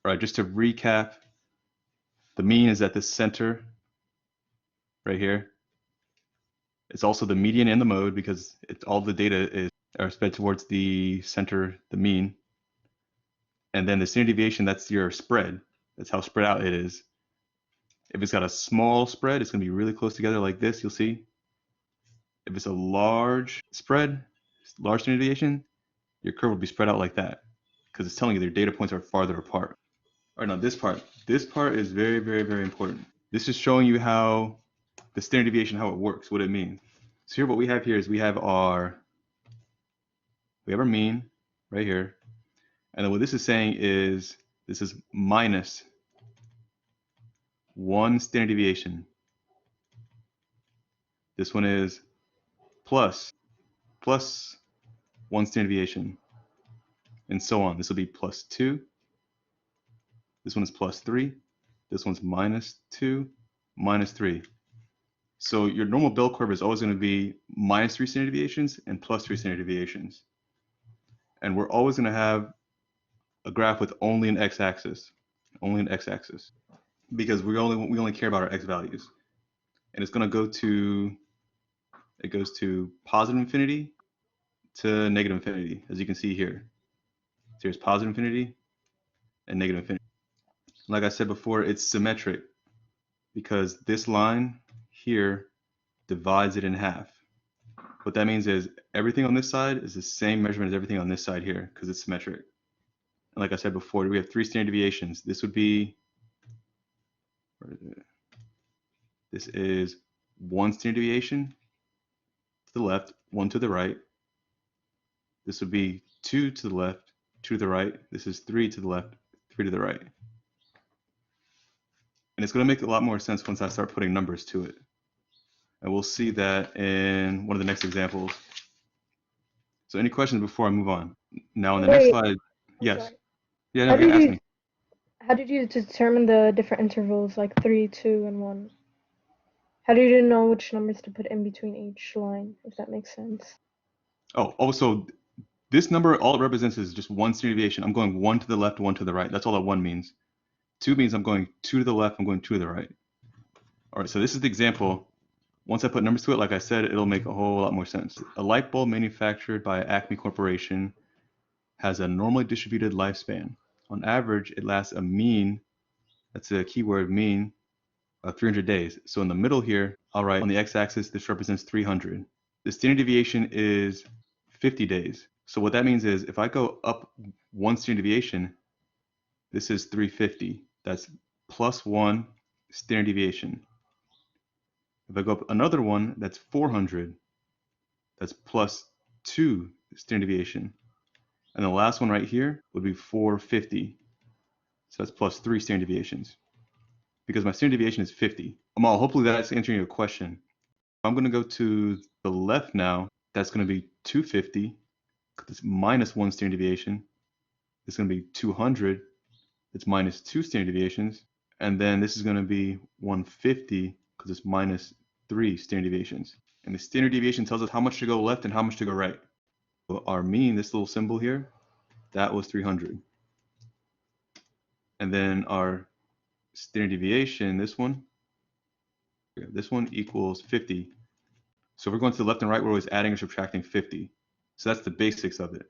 All right, just to recap, the mean is at the center right here. It's also the median and the mode because all the data are spread towards the center, the mean. And then the standard deviation, that's your spread. That's how spread out it is. If it's got a small spread, it's going to be really close together like this, you'll see. If it's a large spread, large standard deviation, your curve will be spread out like that because it's telling you their data points are farther apart. All right, now this part is very, very, very important. This is showing you how the standard deviation, how it works, what it means. So here, what we have here is we have our mean right here. And then what this is saying is this is minus 1 standard deviation. This one is plus 1 standard deviation, and so on. This will be plus 2. This one is plus 3. This one's minus 2, minus 3. So your normal bell curve is always going to be minus 3 standard deviations and plus 3 standard deviations. And we're always going to have a graph with only an x-axis, because we only care about our x values. And it's going to go to, it goes to positive infinity to negative infinity, as you can see here. So here's positive infinity and negative infinity. Like I said before, it's symmetric because this line here divides it in half. What that means is everything on this side is the same measurement as everything on this side here because it's symmetric. And like I said before, we have 3 standard deviations. This would be, this is 1 standard deviation to the left, 1 to the right. This would be 2 to the left, 2 to the right. This is 3 to the left, 3 to the right. And it's going to make a lot more sense once I start putting numbers to it. And we'll see that in one of the next examples. So any questions before I move on? Now on the next slide, yes. Yeah, no, ask me. How did you determine the different intervals, like 3, 2, and 1? How did you know which numbers to put in between each line, if that makes sense? Oh, so this number, all it represents is just 1 standard deviation. I'm going 1 to the left, 1 to the right. That's all that 1 means. 2 means I'm going 2 to the left, I'm going 2 to the right. All right, so this is the example. Once I put numbers to it, like I said, it'll make a whole lot more sense. A light bulb manufactured by Acme Corporation has a normally distributed lifespan. On average, it lasts a mean, that's a keyword, mean, of 300 days. So in the middle here, I'll write on the x-axis, this represents 300. The standard deviation is 50 days. So what that means is if I go up 1 standard deviation, this is 350. That's plus 1 standard deviation. If I go up another one, that's 400. That's plus 2 standard deviation. And the last one right here would be 450. So that's plus 3 standard deviations. Because my standard deviation is 50. Amal, hopefully that's answering your question. I'm going to go to the left now. That's going to be 250. It's minus 1 standard deviation. It's going to be 200. It's minus 2 standard deviations. And then this is going to be 150 because it's minus 3 standard deviations. And the standard deviation tells us how much to go left and how much to go right. So our mean, this little symbol here, that was 300. And then our standard deviation, this one equals 50. So if we're going to the left and right, we're always adding or subtracting 50. So that's the basics of it.